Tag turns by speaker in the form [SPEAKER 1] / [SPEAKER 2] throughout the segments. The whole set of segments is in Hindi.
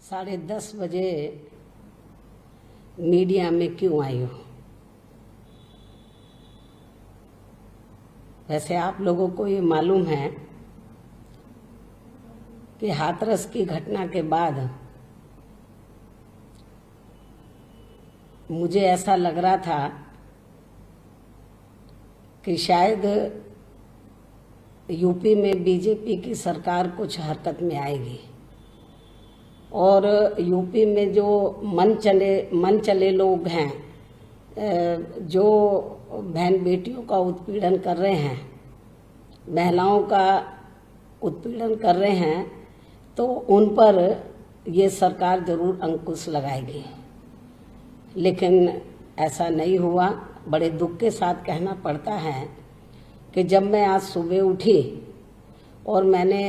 [SPEAKER 1] 10:30 बजे मीडिया में क्यों आई हो? वैसे आप लोगों को ये मालूम है कि हाथरस की घटना के बाद मुझे ऐसा लग रहा था कि शायद यूपी में बीजेपी की सरकार कुछ हरकत में आएगी और यूपी में जो मन चले लोग हैं, जो बहन बेटियों का उत्पीड़न कर रहे हैं, महिलाओं का उत्पीड़न कर रहे हैं, तो उन पर ये सरकार जरूर अंकुश लगाएगी। लेकिन ऐसा नहीं हुआ। बड़े दुख के साथ कहना पड़ता है कि जब मैं आज सुबह उठी और मैंने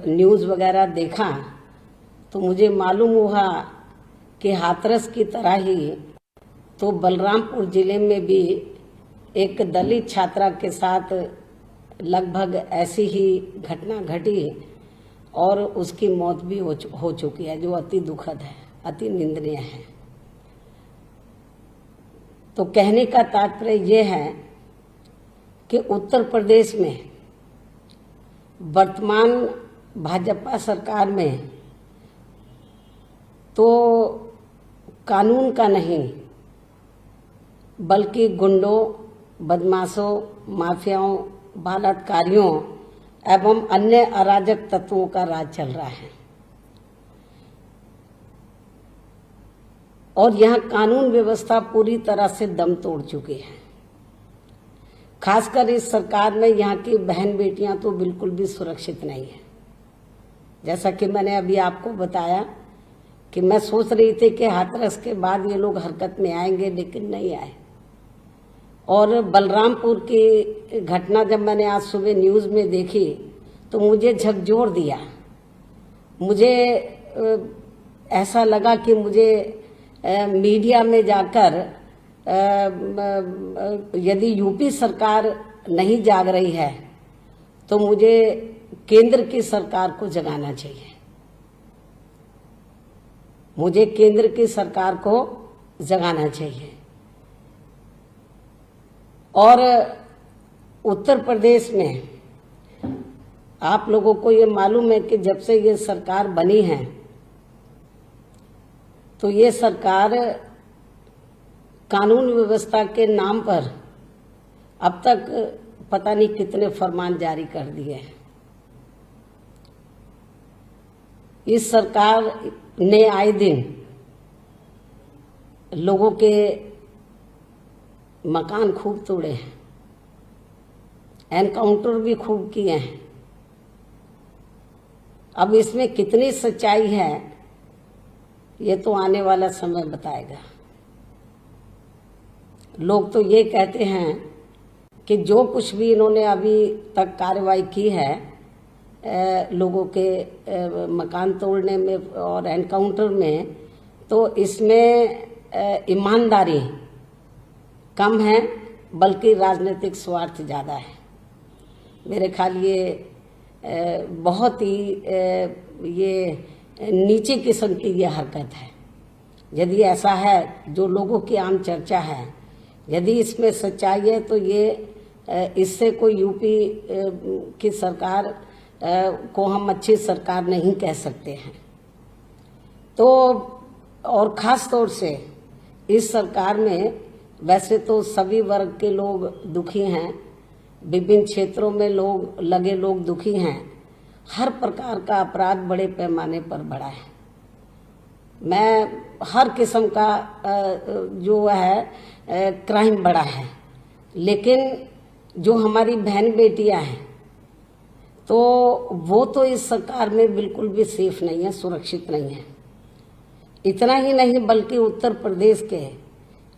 [SPEAKER 1] न्यूज़ वगैरह देखा तो मुझे मालूम हुआ कि हाथरस की तरह ही तो बलरामपुर जिले में भी एक दलित छात्रा के साथ लगभग ऐसी ही घटना घटी और उसकी मौत भी हो चुकी है, जो अति दुखद है, अति निंदनीय है। तो कहने का तात्पर्य ये है कि उत्तर प्रदेश में वर्तमान भाजपा सरकार में तो कानून का नहीं बल्कि गुंडों, बदमाशों, माफियाओं, बलात्कारियों एवं अन्य अराजक तत्वों का राज चल रहा है और यहाँ कानून व्यवस्था पूरी तरह से दम तोड़ चुकी है। खासकर इस सरकार में यहाँ की बहन बेटियां तो बिल्कुल भी सुरक्षित नहीं है। जैसा कि मैंने अभी आपको बताया कि मैं सोच रही थी कि हाथरस के बाद ये लोग हरकत में आएंगे, लेकिन नहीं आए। और बलरामपुर की घटना जब मैंने आज सुबह न्यूज़ में देखी तो मुझे झकझोर दिया। मुझे ऐसा लगा कि मुझे मीडिया में जाकर यदि यूपी सरकार नहीं जाग रही है तो मुझे केंद्र की सरकार को जगाना चाहिए। मुझे केंद्र की सरकार को जगाना चाहिए। और उत्तर प्रदेश में आप लोगों को ये मालूम है कि जब से ये सरकार बनी है तो ये सरकार कानून व्यवस्था के नाम पर अब तक पता नहीं कितने फरमान जारी कर दिए हैं। इस सरकार ने आए दिन लोगों के मकान खूब तोड़े हैं, एनकाउंटर भी खूब किए हैं। अब इसमें कितनी सच्चाई है ये तो आने वाला समय बताएगा। लोग तो ये कहते हैं कि जो कुछ भी इन्होंने अभी तक कार्रवाई की है लोगों के मकान तोड़ने में और एनकाउंटर में, तो इसमें ईमानदारी कम है बल्कि राजनीतिक स्वार्थ ज़्यादा है। मेरे ख्याल ये बहुत ही ये नीचे किस्म की ये हरकत है। यदि ऐसा है जो लोगों की आम चर्चा है, यदि इसमें सच्चाई है तो ये इससे कोई यूपी की सरकार को हम अच्छी सरकार नहीं कह सकते हैं। तो और ख़ास तौर से इस सरकार में वैसे तो सभी वर्ग के लोग दुखी हैं, विभिन्न क्षेत्रों में लोग दुखी हैं। हर प्रकार का अपराध बड़े पैमाने पर बढ़ा है। मैं हर किस्म का जो है क्राइम बढ़ा है, लेकिन जो हमारी बहन बेटियां हैं तो वो तो इस सरकार में बिल्कुल भी सेफ नहीं है, सुरक्षित नहीं है। इतना ही नहीं बल्कि उत्तर प्रदेश के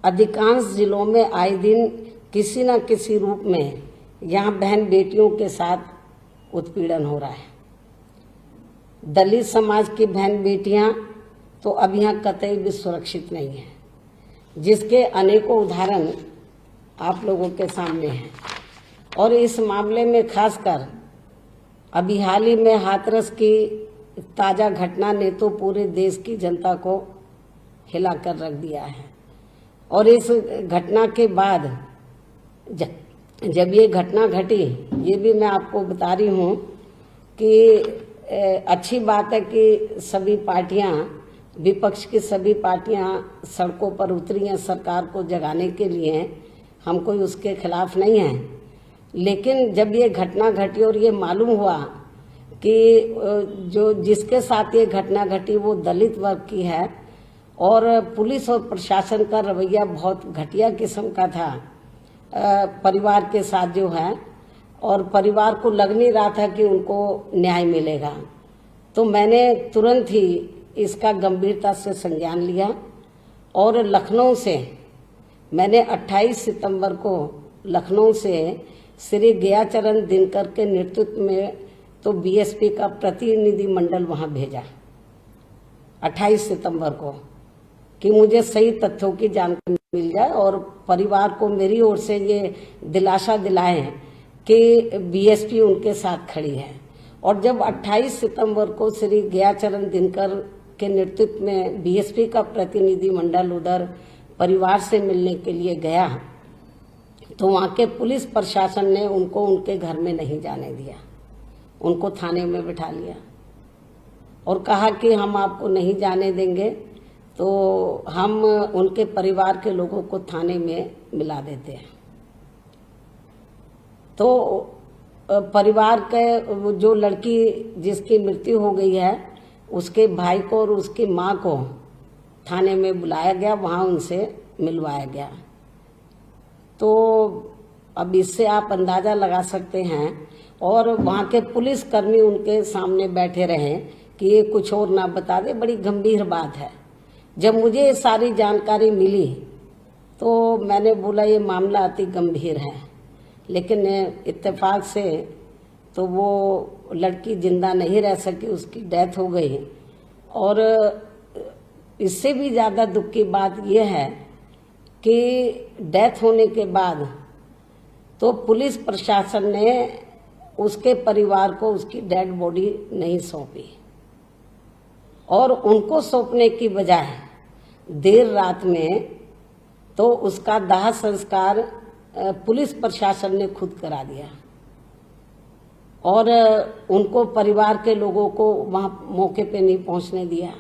[SPEAKER 1] अधिकांश जिलों में आए दिन किसी न किसी रूप में यहाँ बहन बेटियों के साथ उत्पीड़न हो रहा है। दलित समाज की बहन बेटियां तो अब यहाँ कतई भी सुरक्षित नहीं है, जिसके अनेकों उदाहरण आप लोगों के सामने हैं। और इस मामले में खासकर अभी हाल ही में हाथरस की ताज़ा घटना ने तो पूरे देश की जनता को हिला कर रख दिया है। और इस घटना के बाद जब ये घटना घटी, ये भी मैं आपको बता रही हूँ कि अच्छी बात है कि सभी पार्टियां, विपक्ष की सभी पार्टियां सड़कों पर उतरी हैं सरकार को जगाने के लिए। हम कोई उसके खिलाफ नहीं हैं, लेकिन जब ये घटना घटी और ये मालूम हुआ कि जो जिसके साथ ये घटना घटी वो दलित वर्ग की है और पुलिस और प्रशासन का रवैया बहुत घटिया किस्म का था परिवार के साथ जो है, और परिवार को लग नहीं रहा था कि उनको न्याय मिलेगा, तो मैंने तुरंत ही इसका गंभीरता से संज्ञान लिया और लखनऊ से मैंने 28 सितंबर को लखनऊ से श्री गयाचरण दिनकर के नेतृत्व में तो बीएसपी का प्रतिनिधि मंडल वहां भेजा 28 सितंबर को, कि मुझे सही तथ्यों की जानकारी मिल जाए और परिवार को मेरी ओर से ये दिलासा दिलाएं कि बीएसपी उनके साथ खड़ी है। और जब 28 सितंबर को श्री गयाचरण दिनकर के नेतृत्व में बीएसपी का प्रतिनिधि मंडल उधर परिवार से मिलने के लिए गया, तो वहां के पुलिस प्रशासन ने उनको उनके घर में नहीं जाने दिया, उनको थाने में बिठा लिया और कहा कि हम आपको नहीं जाने देंगे, तो हम उनके परिवार के लोगों को थाने में मिला देते हैं। तो परिवार के जो लड़की जिसकी मृत्यु हो गई है उसके भाई को और उसकी मां को थाने में बुलाया गया, वहां उनसे मिलवाया गया। तो अब इससे आप अंदाजा लगा सकते हैं, और वहां के पुलिसकर्मी उनके सामने बैठे रहे कि ये कुछ और ना बता दे, बड़ी गंभीर बात है। जब मुझे सारी जानकारी मिली तो मैंने बोला ये मामला अति गंभीर है, लेकिन इत्तेफाक से तो वो लड़की जिंदा नहीं रह सकी, उसकी डेथ हो गई। और इससे भी ज़्यादा दुख की बात यह है कि डेथ होने के बाद तो पुलिस प्रशासन ने उसके परिवार को उसकी डेड बॉडी नहीं सौंपी, और उनको सौंपने की बजाय देर रात में तो उसका दाह संस्कार पुलिस प्रशासन ने खुद करा दिया और उनको परिवार के लोगों को वहां मौके पे नहीं पहुंचने दिया,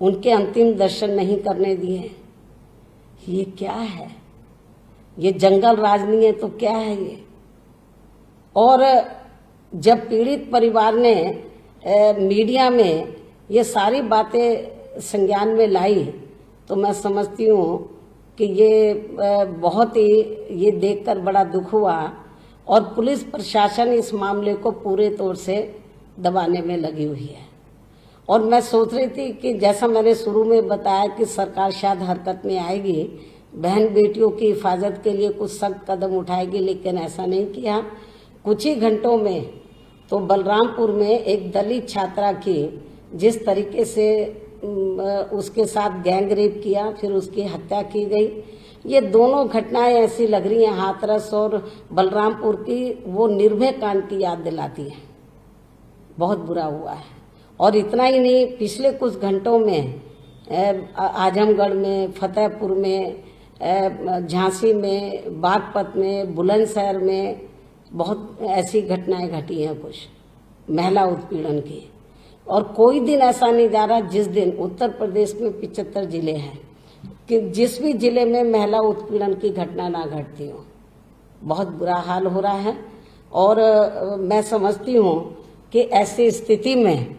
[SPEAKER 1] उनके अंतिम दर्शन नहीं करने दिए। ये क्या है? ये जंगल राज नहीं है तो क्या है ये? और जब पीड़ित परिवार ने मीडिया में ये सारी बातें संज्ञान में लाई तो मैं समझती हूँ कि ये बहुत ही ये देखकर बड़ा दुख हुआ, और पुलिस प्रशासन इस मामले को पूरे तौर से दबाने में लगी हुई है। और मैं सोच रही थी कि जैसा मैंने शुरू में बताया कि सरकार शायद हरकत में आएगी, बहन बेटियों की हिफाजत के लिए कुछ सख्त कदम उठाएगी, लेकिन ऐसा नहीं किया। कुछ ही घंटों में तो बलरामपुर में एक दलित छात्रा की जिस तरीके से उसके साथ गैंग रेप किया, फिर उसकी हत्या की गई, ये दोनों घटनाएं ऐसी लग रही हैं हाथरस और बलरामपुर की, वो निर्भय कांड की याद दिलाती है। बहुत बुरा हुआ है। और इतना ही नहीं, पिछले कुछ घंटों में आजमगढ़ में, फतेहपुर में, झांसी में, बागपत में, बुलंदशहर में बहुत ऐसी घटनाएं घटी हैं कुछ महिला उत्पीड़न की। और कोई दिन ऐसा नहीं जा रहा जिस दिन उत्तर प्रदेश में 75 जिले हैं कि जिस भी जिले में महिला उत्पीड़न की घटना ना घटती हो। बहुत बुरा हाल हो रहा है। और मैं समझती हूँ कि ऐसी स्थिति में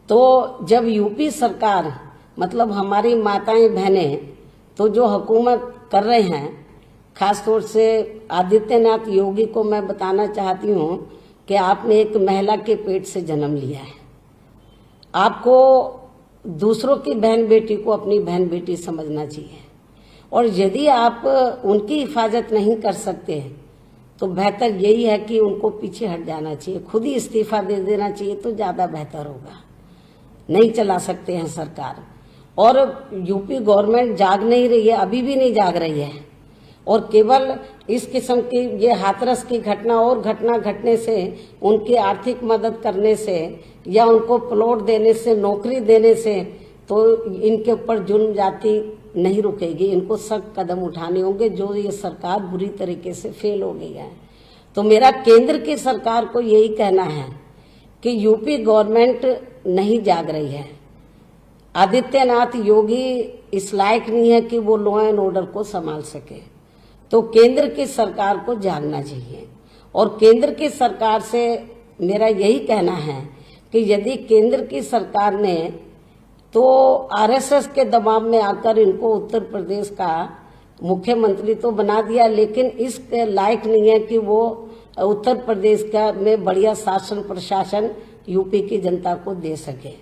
[SPEAKER 1] तो जब यूपी सरकार, मतलब हमारी माताएं बहनें तो जो हुकूमत कर रहे हैं, खासतौर से आदित्यनाथ योगी को मैं बताना चाहती हूँ कि आपने एक महिला के पेट से जन्म लिया है। आपको दूसरों की बहन बेटी को अपनी बहन बेटी समझना चाहिए, और यदि आप उनकी हिफाजत नहीं कर सकते तो बेहतर यही है कि उनको पीछे हट जाना चाहिए, खुद ही इस्तीफा दे देना चाहिए तो ज़्यादा बेहतर होगा। नहीं चला सकते हैं सरकार। और यूपी गवर्नमेंट जाग नहीं रही है, अभी भी नहीं जाग रही है। और केवल इस किस्म की ये हाथरस की घटना और घटना घटने से, उनकी आर्थिक मदद करने से या उनको प्लॉट देने से, नौकरी देने से तो इनके ऊपर जुल्म जाति नहीं रुकेगी। इनको सख्त कदम उठाने होंगे, जो ये सरकार बुरी तरीके से फेल हो गई है। तो मेरा केंद्र की सरकार को यही कहना है कि यूपी गवर्नमेंट नहीं जाग रही है। आदित्यनाथ योगी इस लायक नहीं है कि वो लॉ एंड ऑर्डर को संभाल सके। तो केंद्र की सरकार को जागना चाहिए। और केंद्र की सरकार से मेरा यही कहना है कि यदि केंद्र की सरकार ने तो आरएसएस के दबाव में आकर इनको उत्तर प्रदेश का मुख्यमंत्री तो बना दिया, लेकिन इस लायक नहीं है कि वो उत्तर प्रदेश का में बढ़िया शासन प्रशासन यूपी की जनता को दे सके।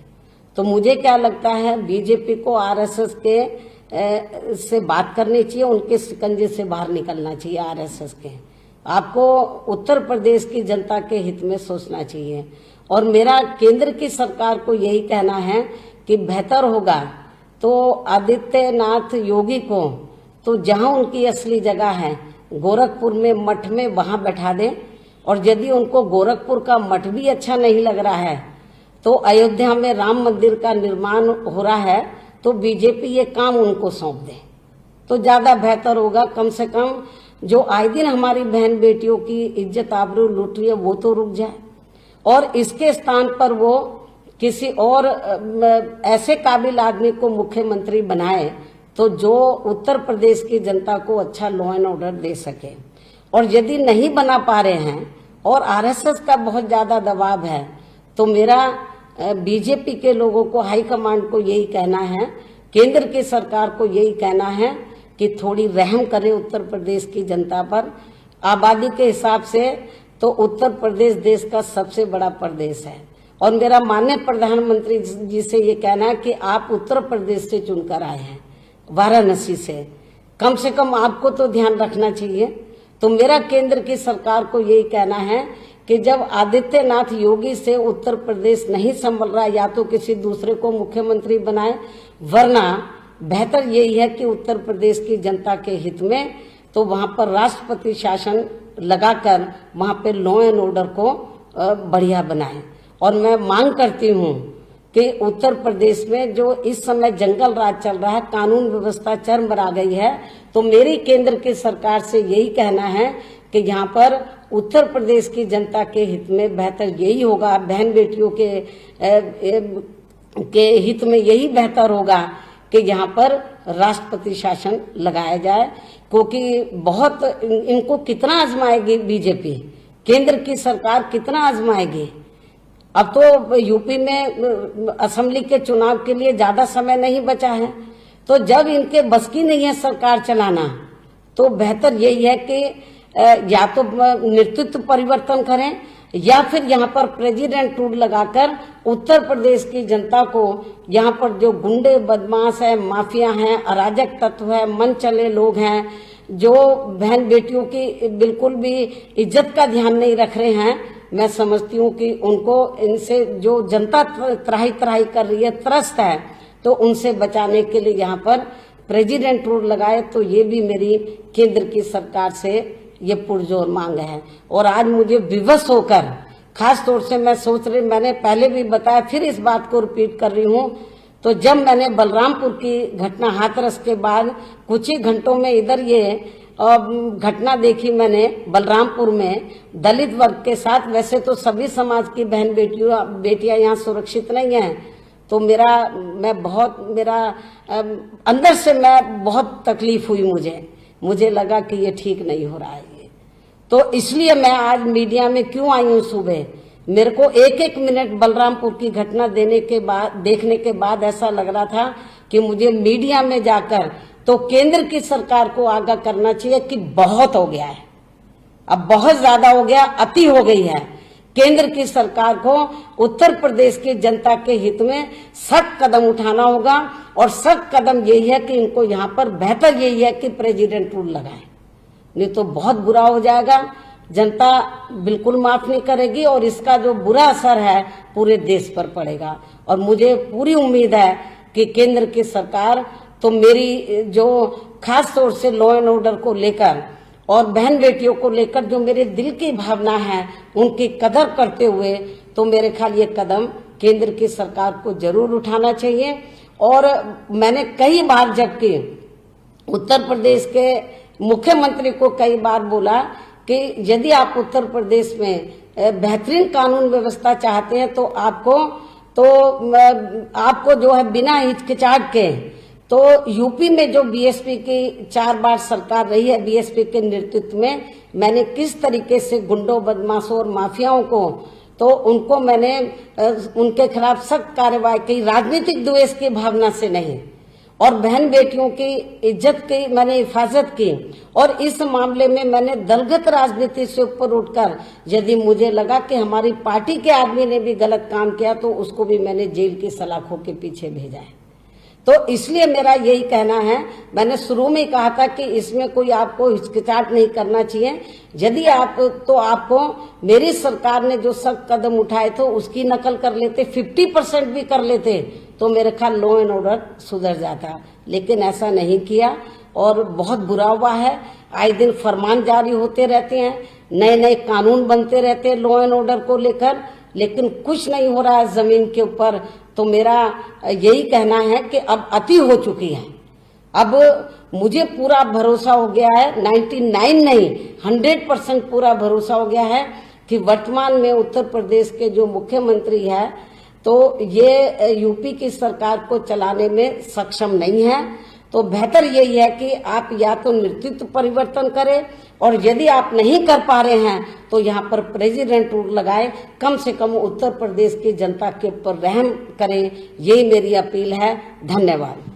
[SPEAKER 1] तो मुझे क्या लगता है, बीजेपी को आरएसएस के से बात करनी चाहिए, उनके शिकंजे से बाहर निकलना चाहिए। आरएसएस के आपको उत्तर प्रदेश की जनता के हित में सोचना चाहिए। और मेरा केंद्र की सरकार को यही कहना है कि बेहतर होगा तो आदित्यनाथ योगी को तो जहां उनकी असली जगह है गोरखपुर में मठ में वहां बैठा दें। और यदि उनको गोरखपुर का मठ भी अच्छा नहीं लग रहा है तो अयोध्या में राम मंदिर का निर्माण हो रहा है तो बीजेपी ये काम उनको सौंप दे तो ज्यादा बेहतर होगा। कम से कम जो आए दिन हमारी बहन बेटियों की इज्जत आबरू लूट रही है वो तो रुक जाए, और इसके स्थान पर वो किसी और ऐसे काबिल आदमी को मुख्यमंत्री बनाए तो जो उत्तर प्रदेश की जनता को अच्छा लॉ एंड ऑर्डर दे सके। और यदि नहीं बना पा रहे हैं और आरएसएस का बहुत ज्यादा दबाव है तो मेरा बीजेपी के लोगों को, हाईकमांड को यही कहना है, केंद्र की सरकार को यही कहना है कि थोड़ी रहम करे उत्तर प्रदेश की जनता पर। आबादी के हिसाब से तो उत्तर प्रदेश देश का सबसे बड़ा प्रदेश है। और मेरा माननीय प्रधानमंत्री जी से ये कहना है कि आप उत्तर प्रदेश से चुनकर आए हैं, वाराणसी से कम आपको तो ध्यान रखना चाहिए। तो मेरा केंद्र की सरकार को यही कहना है कि जब आदित्यनाथ योगी से उत्तर प्रदेश नहीं संभल रहा, या तो किसी दूसरे को मुख्यमंत्री बनाए, वरना बेहतर यही है कि उत्तर प्रदेश की जनता के हित में तो वहां पर राष्ट्रपति शासन लगाकर वहां पे लॉ एंड ऑर्डर को बढ़िया बनाए। और मैं मांग करती हूं कि उत्तर प्रदेश में जो इस समय जंगल राज चल रहा है, कानून व्यवस्था चरम पर आ गई है, तो मेरी केंद्र की सरकार से यही कहना है कि यहाँ पर उत्तर प्रदेश की जनता के हित में बेहतर यही होगा, बहन बेटियों के हित में यही बेहतर होगा कि यहाँ पर राष्ट्रपति शासन लगाया जाए। क्योंकि बहुत इनको कितना आजमाएगी बीजेपी, केंद्र की सरकार कितना आजमाएगी। अब तो यूपी में असेंबली के चुनाव के लिए ज्यादा समय नहीं बचा है, तो जब इनके बस की नहीं है सरकार चलाना तो बेहतर यही है कि या तो नेतृत्व परिवर्तन करें या फिर यहाँ पर प्रेसिडेंट रूल लगाकर उत्तर प्रदेश की जनता को, यहाँ पर जो गुंडे बदमाश है, माफिया हैं, अराजक तत्व है, मन चले लोग हैं, जो बहन बेटियों की बिल्कुल भी इज्जत का ध्यान नहीं रख रहे हैं, मैं समझती हूँ कि उनको, इनसे जो जनता त्राही त्राही कर रही है, त्रस्त है, तो उनसे बचाने के लिए यहाँ पर प्रेसिडेंट रूल लगाए। तो ये भी मेरी केंद्र की सरकार से ये पुरजोर मांग है। और आज मुझे विवश होकर, खास तौर से मैं सोच रही, मैंने पहले भी बताया, फिर इस बात को रिपीट कर रही हूँ, तो जब मैंने बलरामपुर की घटना हाथरस के बाद कुछ ही घंटों में इधर ये घटना देखी मैंने बलरामपुर में दलित वर्ग के साथ, वैसे तो सभी समाज की बहन बेटियां यहाँ सुरक्षित नहीं हैं, तो मेरा अंदर से मैं बहुत तकलीफ हुई, मुझे लगा कि ये ठीक नहीं हो रहा है ये। तो इसलिए मैं आज मीडिया में क्यों आई हूँ सुबह, मेरे को एक एक मिनट बलरामपुर की घटना देखने के बाद ऐसा लग रहा था कि मुझे मीडिया में जाकर तो केंद्र की सरकार को आगाह करना चाहिए कि बहुत हो गया है, अब बहुत ज्यादा हो गया, अति हो गई है। केंद्र की सरकार को उत्तर प्रदेश की जनता के हित में सख्त कदम उठाना होगा। और सख्त कदम यही है कि इनको यहाँ पर बेहतर यही है कि प्रेसिडेंट रूल लगाए, नहीं तो बहुत बुरा हो जाएगा, जनता बिल्कुल माफ नहीं करेगी और इसका जो बुरा असर है पूरे देश पर पड़ेगा। और मुझे पूरी उम्मीद है कि केंद्र की सरकार तो मेरी जो खास तौर से लॉ एंड ऑर्डर को लेकर और बहन बेटियों को लेकर जो मेरे दिल की भावना है, उनकी कदर करते हुए तो मेरे ख्याल ये कदम केंद्र की सरकार को जरूर उठाना चाहिए। और मैंने कई बार, जबकि उत्तर प्रदेश के मुख्यमंत्री को कई बार बोला कि यदि आप उत्तर प्रदेश में बेहतरीन कानून व्यवस्था चाहते हैं तो आपको जो है बिना हिचकिचाहट के, तो यूपी में जो बीएसपी की 4 बार सरकार रही है, बीएसपी के नेतृत्व में, मैंने किस तरीके से गुंडों, बदमाशों और माफियाओं को, तो उनको मैंने उनके खिलाफ सख्त कार्रवाई की, राजनीतिक द्वेष की भावना से नहीं, और बहन बेटियों की इज्जत की मैंने हिफाजत की। और इस मामले में मैंने दलगत राजनीति से ऊपर उठकर, यदि मुझे लगा कि हमारी पार्टी के आदमी ने भी गलत काम किया तो उसको भी मैंने जेल की सलाखों के पीछे भेजा है। तो इसलिए मेरा यही कहना है, मैंने शुरू में ही कहा था कि इसमें कोई आपको हिचकिचाहट नहीं करना चाहिए। यदि आपको मेरी सरकार ने जो सख्त कदम उठाए थे उसकी नकल कर लेते, 50% भी कर लेते, तो मेरे ख्याल लॉ एंड ऑर्डर सुधर जाता, लेकिन ऐसा नहीं किया और बहुत बुरा हुआ है। आए दिन फरमान जारी होते रहते हैं, नए नए कानून बनते रहते हैं लॉ एंड ऑर्डर को लेकर, लेकिन कुछ नहीं हो रहा है जमीन के ऊपर। तो मेरा यही कहना है कि अब अति हो चुकी है। अब मुझे पूरा भरोसा हो गया है, 99 नहीं 100% पूरा भरोसा हो गया है कि वर्तमान में उत्तर प्रदेश के जो मुख्यमंत्री है तो ये यूपी की सरकार को चलाने में सक्षम नहीं है। तो बेहतर यही है कि आप या तो नेतृत्व परिवर्तन करें, और यदि आप नहीं कर पा रहे हैं तो यहाँ पर प्रेसिडेंट रूल लगाए, कम से कम उत्तर प्रदेश की जनता के ऊपर रहम करें। यही मेरी अपील है। धन्यवाद।